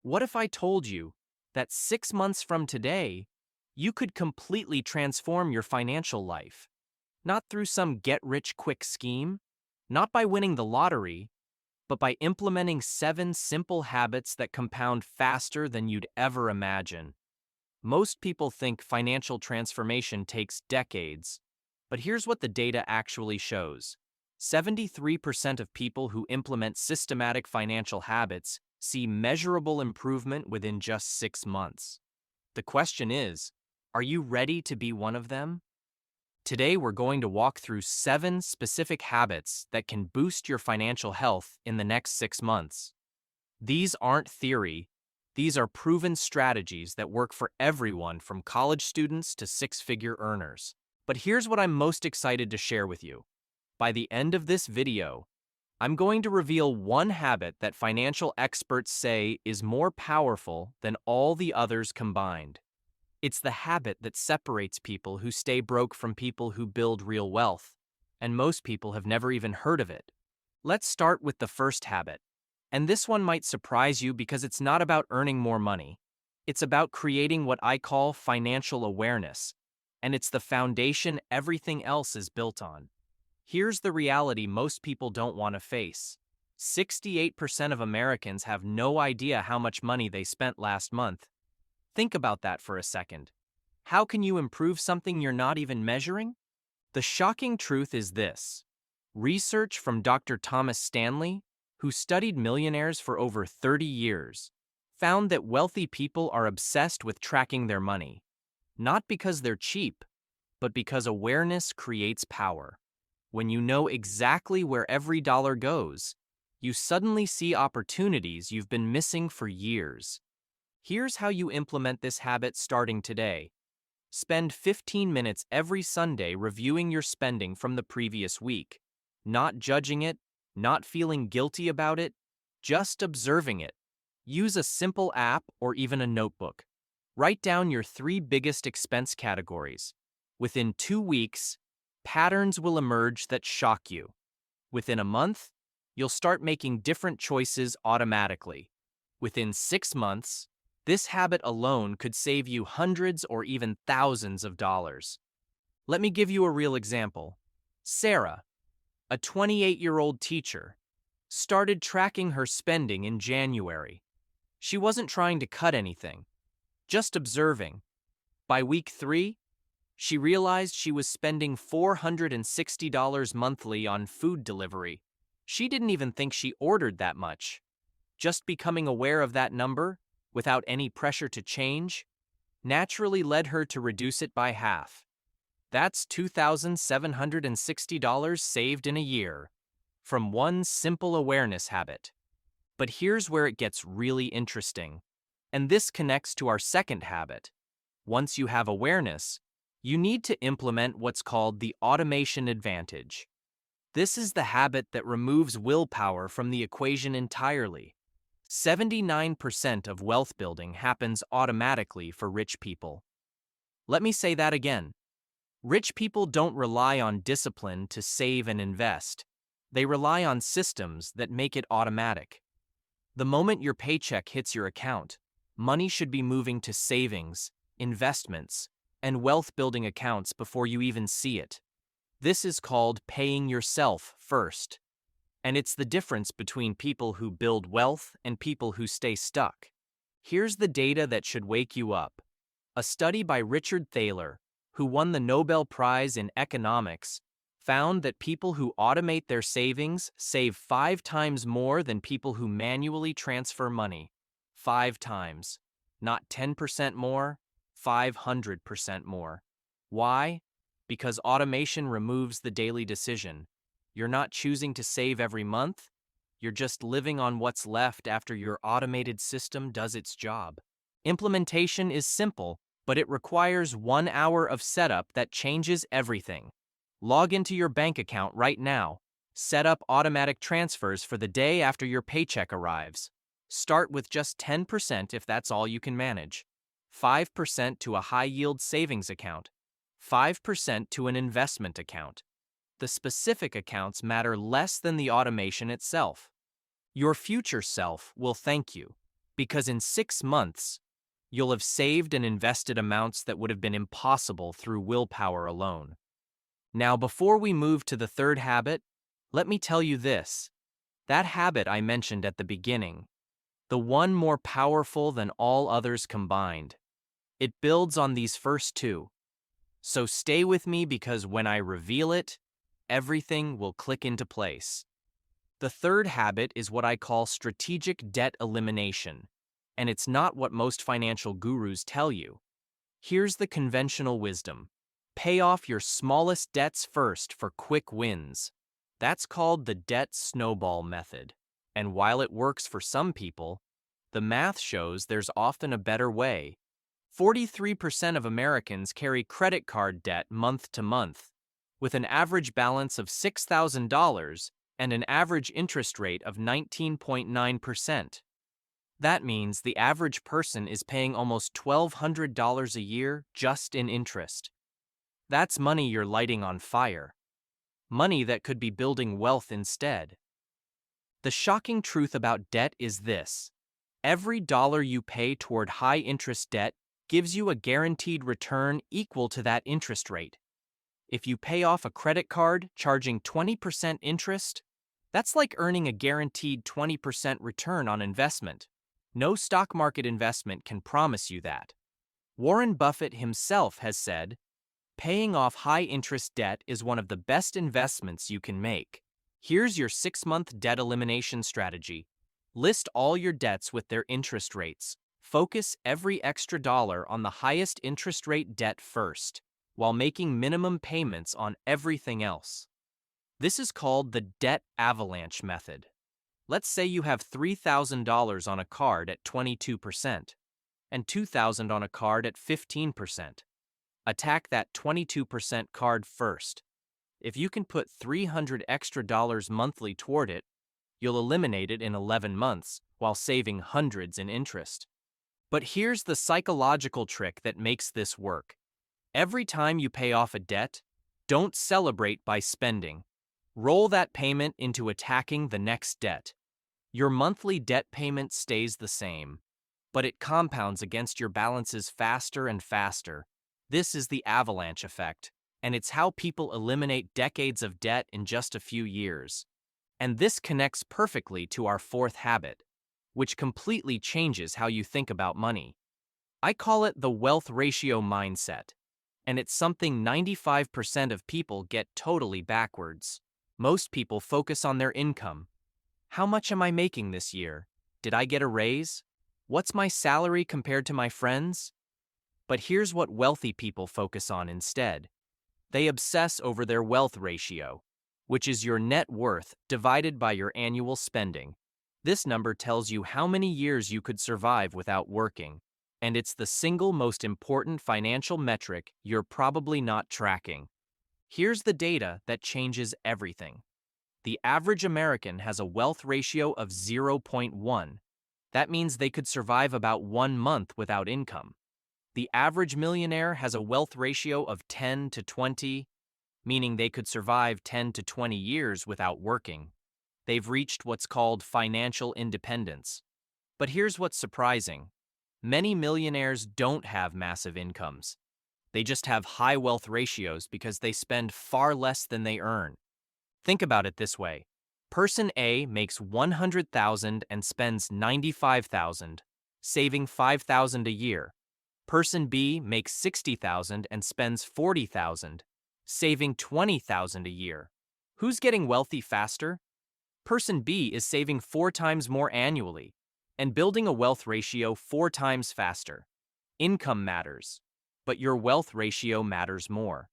What if I told you that 6 months from today, you could completely transform your financial life? Not through some get-rich-quick scheme, not by winning the lottery, but by implementing 7 simple habits that compound faster than you'd ever imagine. Most people think financial transformation takes decades, but here's what the data actually shows. 73% of people who implement systematic financial habits see measurable improvement within just 6 months. The question is, are you ready to be one of them? Today, we're going to walk through 7 specific habits that can boost your financial health in the next 6 months. These aren't theory, these are proven strategies that work for everyone from college students to six-figure earners. But here's what I'm most excited to share with you. By the end of this video, I'm going to reveal one habit that financial experts say is more powerful than all the others combined. It's the habit that separates people who stay broke from people who build real wealth, and most people have never even heard of it. Let's start with the first habit. And this one might surprise you because it's not about earning more money. It's about creating what I call financial awareness, and it's the foundation everything else is built on. Here's the reality most people don't want to face. 68% of Americans have no idea how much money they spent last month. Think about that for a second. How can you improve something you're not even measuring? The shocking truth is this. Research from Dr. Thomas Stanley, who studied millionaires for over 30 years, found that wealthy people are obsessed with tracking their money, not because they're cheap, but because awareness creates power. When you know exactly where every dollar goes, you suddenly see opportunities you've been missing for years. Here's how you implement this habit starting today. Spend 15 minutes every Sunday reviewing your spending from the previous week, not judging it, not feeling guilty about it, just observing it. Use a simple app or even a notebook. Write down your 3 biggest expense categories. Within 2 weeks, patterns will emerge that shock you. Within a month, you'll start making different choices automatically. Within 6 months, this habit alone could save you hundreds or even thousands of dollars. Let me give you a real example. Sarah, a 28-year-old teacher, started tracking her spending in January. She wasn't trying to cut anything, just observing. By week 3, she realized she was spending $460 monthly on food delivery. She didn't even think she ordered that much. Just becoming aware of that number, without any pressure to change, naturally led her to reduce it by half. That's $2,760 saved in a year, from one simple awareness habit. But here's where it gets really interesting. And this connects to our second habit. Once you have awareness, you need to implement what's called the automation advantage. This is the habit that removes willpower from the equation entirely. 79% of wealth building happens automatically for rich people. Let me say that again. Rich people don't rely on discipline to save and invest. They rely on systems that make it automatic. The moment your paycheck hits your account, money should be moving to savings, investments, and wealth-building accounts before you even see it. This is called paying yourself first. And it's the difference between people who build wealth and people who stay stuck. Here's the data that should wake you up. A study by Richard Thaler, who won the Nobel Prize in economics, found that people who automate their savings save 5 times more than people who manually transfer money. 5 times. Not 10% more, 500% more. Why? Because automation removes the daily decision. You're not choosing to save every month. You're just living on what's left after your automated system does its job. Implementation is simple, but it requires 1 hour of setup that changes everything. Log into your bank account right now. Set up automatic transfers for the day after your paycheck arrives. Start with just 10% if that's all you can manage. 5% to a high-yield savings account. 5% to an investment account. The specific accounts matter less than the automation itself. Your future self will thank you, Because in 6 months, you'll have saved and invested amounts that would have been impossible through willpower alone. Now, before we move to the third habit, let me tell you this. That habit I mentioned at the beginning, the one more powerful than all others combined, it builds on these first two. So stay with me because when I reveal it, everything will click into place. The third habit is what I call strategic debt elimination, and it's not what most financial gurus tell you. Here's the conventional wisdom. Pay off your smallest debts first for quick wins. That's called the debt snowball method. And while it works for some people, the math shows there's often a better way. 43% of Americans carry credit card debt month to month, with an average balance of $6,000 and an average interest rate of 19.9%. That means the average person is paying almost $1,200 a year just in interest. That's money you're lighting on fire. Money that could be building wealth instead. The shocking truth about debt is this. Every dollar you pay toward high-interest debt gives you a guaranteed return equal to that interest rate. If you pay off a credit card charging 20% interest, that's like earning a guaranteed 20% return on investment. No stock market investment can promise you that. Warren Buffett himself has said, paying off high-interest debt is one of the best investments you can make. Here's your 6-month debt elimination strategy. List all your debts with their interest rates. Focus every extra dollar on the highest interest rate debt first, while making minimum payments on everything else. This is called the debt avalanche method. Let's say you have $3,000 on a card at 22% and $2,000 on a card at 15%. Attack that 22% card first. If you can put $300 extra monthly toward it, you'll eliminate it in 11 months while saving hundreds in interest. But here's the psychological trick that makes this work. Every time you pay off a debt, don't celebrate by spending. Roll that payment into attacking the next debt. Your monthly debt payment stays the same, but it compounds against your balances faster and faster. This is the avalanche effect, and it's how people eliminate decades of debt in just a few years. And this connects perfectly to our fourth habit, which completely changes how you think about money. I call it the wealth ratio mindset, and it's something 95% of people get totally backwards. Most people focus on their income. How much am I making this year? Did I get a raise? What's my salary compared to my friends? But here's what wealthy people focus on instead. They obsess over their wealth ratio, which is your net worth divided by your annual spending. This number tells you how many years you could survive without working, and it's the single most important financial metric you're probably not tracking. Here's the data that changes everything. The average American has a wealth ratio of 0.1. That means they could survive about 1 month without income. The average millionaire has a wealth ratio of 10 to 20, meaning they could survive 10 to 20 years without working. They've reached what's called financial independence. But here's what's surprising. Many millionaires don't have massive incomes. They just have high wealth ratios because they spend far less than they earn. Think about it this way. Person A makes $100,000 and spends $95,000, saving $5,000 a year. Person B makes $60,000 and spends $40,000, saving $20,000 a year. Who's getting wealthy faster? Person B is saving 4 times more annually and building a wealth ratio 4 times faster. Income matters, but your wealth ratio matters more.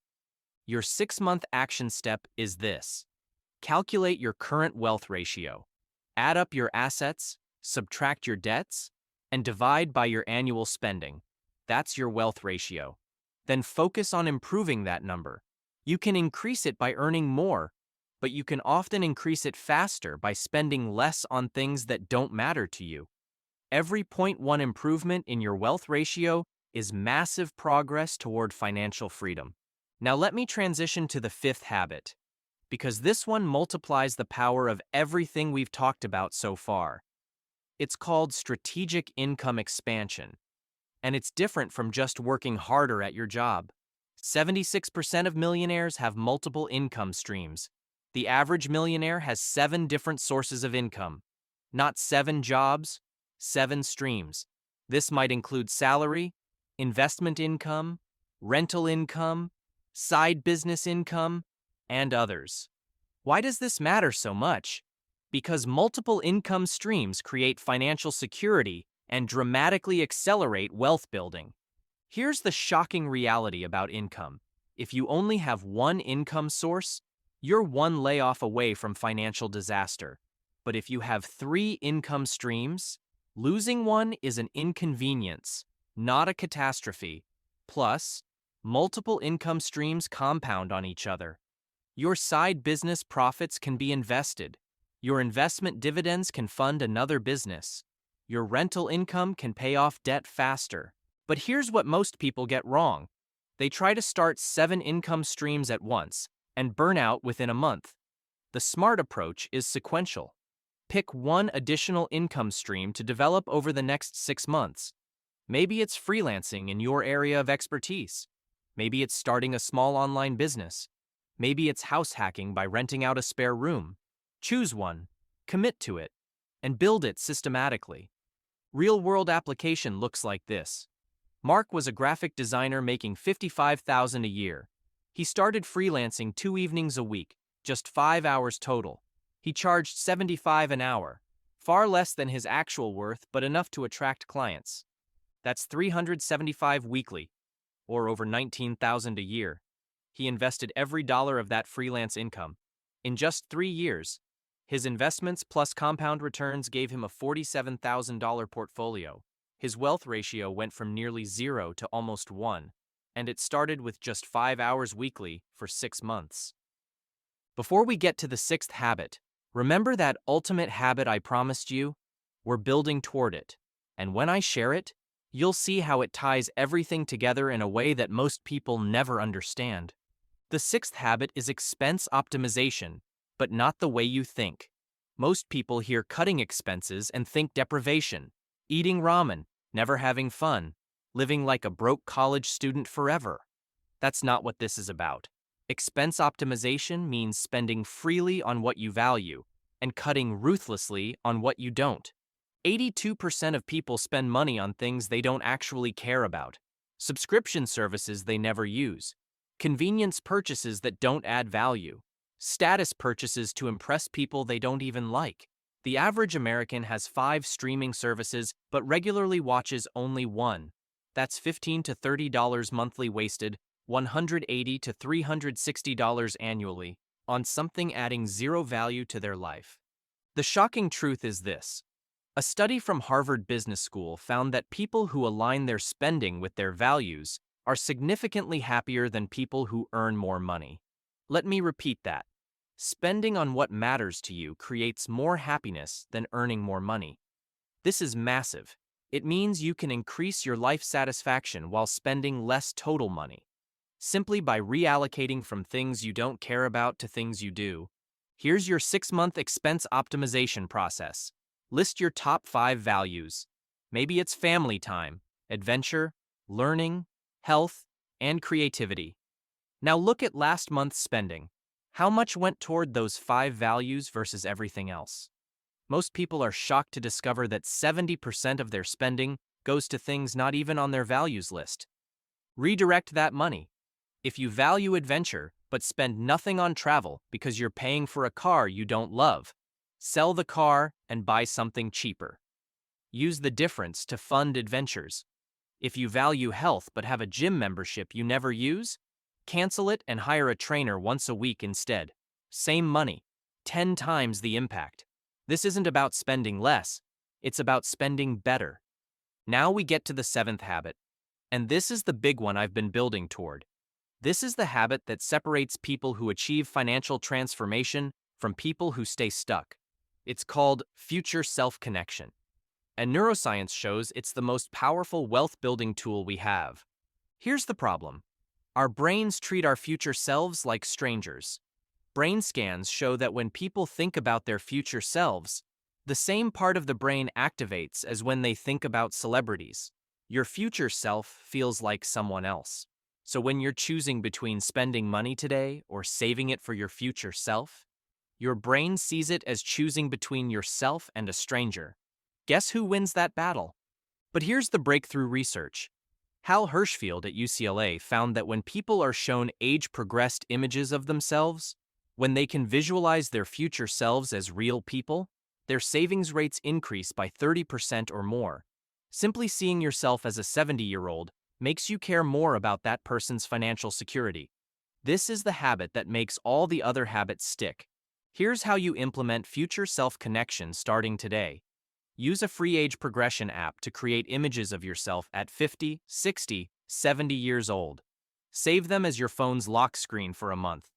Your 6-month action step is this. Calculate your current wealth ratio. Add up your assets, subtract your debts, and divide by your annual spending. That's your wealth ratio. Then focus on improving that number. You can increase it by earning more, but you can often increase it faster by spending less on things that don't matter to you. Every 0.1 improvement in your wealth ratio is massive progress toward financial freedom. Now let me transition to the fifth habit, because this one multiplies the power of everything we've talked about so far. It's called strategic income expansion, and it's different from just working harder at your job. 76% of millionaires have multiple income streams. The average millionaire has 7 different sources of income. Not 7 jobs, 7 streams. This might include salary, investment income, rental income, side business income, and others. Why does this matter so much? Because multiple income streams create financial security and dramatically accelerate wealth building. Here's the shocking reality about income. If you only have one income source, you're one layoff away from financial disaster. But if you have 3 income streams, losing one is an inconvenience, not a catastrophe. Plus, multiple income streams compound on each other. Your side business profits can be invested. Your investment dividends can fund another business. Your rental income can pay off debt faster. But here's what most people get wrong. They try to start 7 income streams at once and burn out within a month. The smart approach is sequential. Pick one additional income stream to develop over the next 6 months. Maybe it's freelancing in your area of expertise. Maybe it's starting a small online business. Maybe it's house hacking by renting out a spare room. Choose one, commit to it, and build it systematically. Real-world application looks like this. Mark was a graphic designer making $55,000 a year. He started freelancing 2 evenings a week, just 5 hours total. He charged $75 an hour, far less than his actual worth but enough to attract clients. That's $375 weekly, or over $19,000 a year. He invested every dollar of that freelance income. In just 3 years, his investments plus compound returns gave him a $47,000 portfolio. His wealth ratio went from nearly 0 to almost 1, and it started with just 5 hours weekly for 6 months. Before we get to the 6th habit, remember that ultimate habit I promised you? We're building toward it, and when I share it, you'll see how it ties everything together in a way that most people never understand. The 6th habit is expense optimization, but not the way you think. Most people hear cutting expenses and think deprivation, eating ramen, never having fun, living like a broke college student forever. That's not what this is about. Expense optimization means spending freely on what you value and cutting ruthlessly on what you don't. 82% of people spend money on things they don't actually care about, subscription services they never use, convenience purchases that don't add value, status purchases to impress people they don't even like. The average American has 5 streaming services but regularly watches only one. That's $15 to $30 monthly wasted, $180 to $360 annually, on something adding 0 value to their life. The shocking truth is this. A study from Harvard Business School found that people who align their spending with their values are significantly happier than people who earn more money. Let me repeat that. Spending on what matters to you creates more happiness than earning more money. This is massive. It means you can increase your life satisfaction while spending less total money, simply by reallocating from things you don't care about to things you do. Here's your 6-month expense optimization process. List your top 5 values. Maybe it's family time, adventure, learning, health, and creativity. Now look at last month's spending. How much went toward those 5 values versus everything else? Most people are shocked to discover that 70% of their spending goes to things not even on their values list. Redirect that money. If you value adventure but spend nothing on travel because you're paying for a car you don't love, sell the car and buy something cheaper. Use the difference to fund adventures. If you value health but have a gym membership you never use, cancel it and hire a trainer once a week instead. Same money, 10 times the impact. This isn't about spending less, it's about spending better. Now we get to the 7th habit, and this is the big one I've been building toward. This is the habit that separates people who achieve financial transformation from people who stay stuck. It's called future self-connection. And neuroscience shows it's the most powerful wealth-building tool we have. Here's the problem. Our brains treat our future selves like strangers. Brain scans show that when people think about their future selves, The same part of the brain activates as when they think about celebrities. Your future self feels like someone else. So when you're choosing between spending money today or saving it for your future self, your brain sees it as choosing between yourself and a stranger. Guess who wins that battle? But here's the breakthrough research. Hal Hirschfield at UCLA found that when people are shown age-progressed images of themselves, when they can visualize their future selves as real people, their savings rates increase by 30% or more. Simply seeing yourself as a 70-year-old makes you care more about that person's financial security. This is the habit that makes all the other habits stick. Here's how you implement future self-connection starting today. Use a free age progression app to create images of yourself at 50, 60, 70 years old. Save them as your phone's lock screen for a month.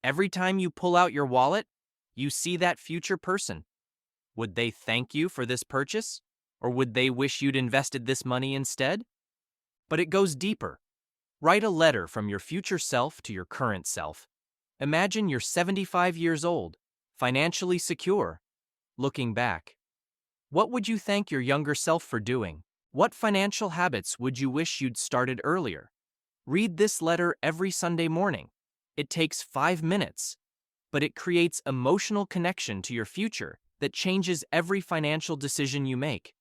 Every time you pull out your wallet, you see that future person. Would they thank you for this purchase? Or would they wish you'd invested this money instead? But it goes deeper. Write a letter from your future self to your current self. Imagine you're 75 years old, financially secure. Looking back, what would you thank your younger self for doing? What financial habits would you wish you'd started earlier? Read this letter every Sunday morning. It takes 5 minutes, but it creates emotional connection to your future that changes every financial decision you make.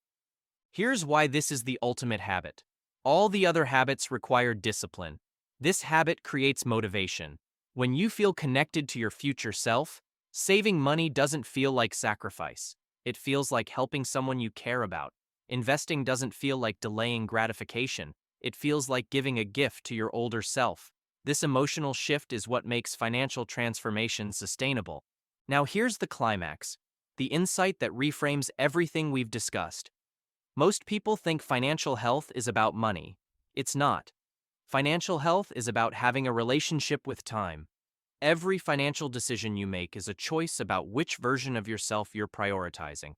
Here's why this is the ultimate habit. All the other habits require discipline. This habit creates motivation. When you feel connected to your future self, saving money doesn't feel like sacrifice. It feels like helping someone you care about. Investing doesn't feel like delaying gratification. It feels like giving a gift to your older self. This emotional shift is what makes financial transformation sustainable. Now here's the climax, the insight that reframes everything we've discussed. Most people think financial health is about money. It's not. Financial health is about having a relationship with time. Every financial decision you make is a choice about which version of yourself you're prioritizing.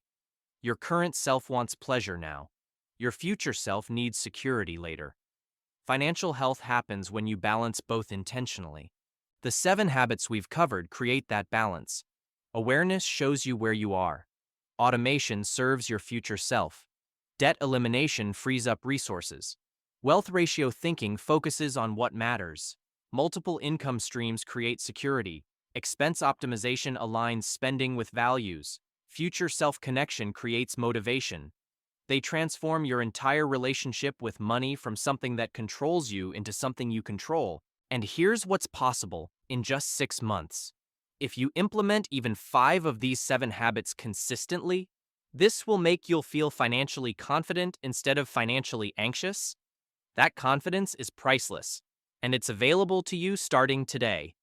Your current self wants pleasure now. Your future self needs security later. Financial health happens when you balance both intentionally. The 7 habits we've covered create that balance. Awareness shows you where you are. Automation serves your future self. Debt elimination frees up resources. Wealth ratio thinking focuses on what matters. Multiple income streams create security. Expense optimization aligns spending with values. Future self-connection creates motivation. They transform your entire relationship with money from something that controls you into something you control. And here's what's possible in just 6 months. If you implement even 5 of these 7 habits consistently, this will make you feel financially confident instead of financially anxious. That confidence is priceless, and it's available to you starting today.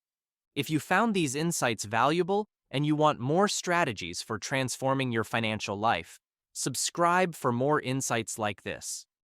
If you found these insights valuable and you want more strategies for transforming your financial life, subscribe for more insights like this.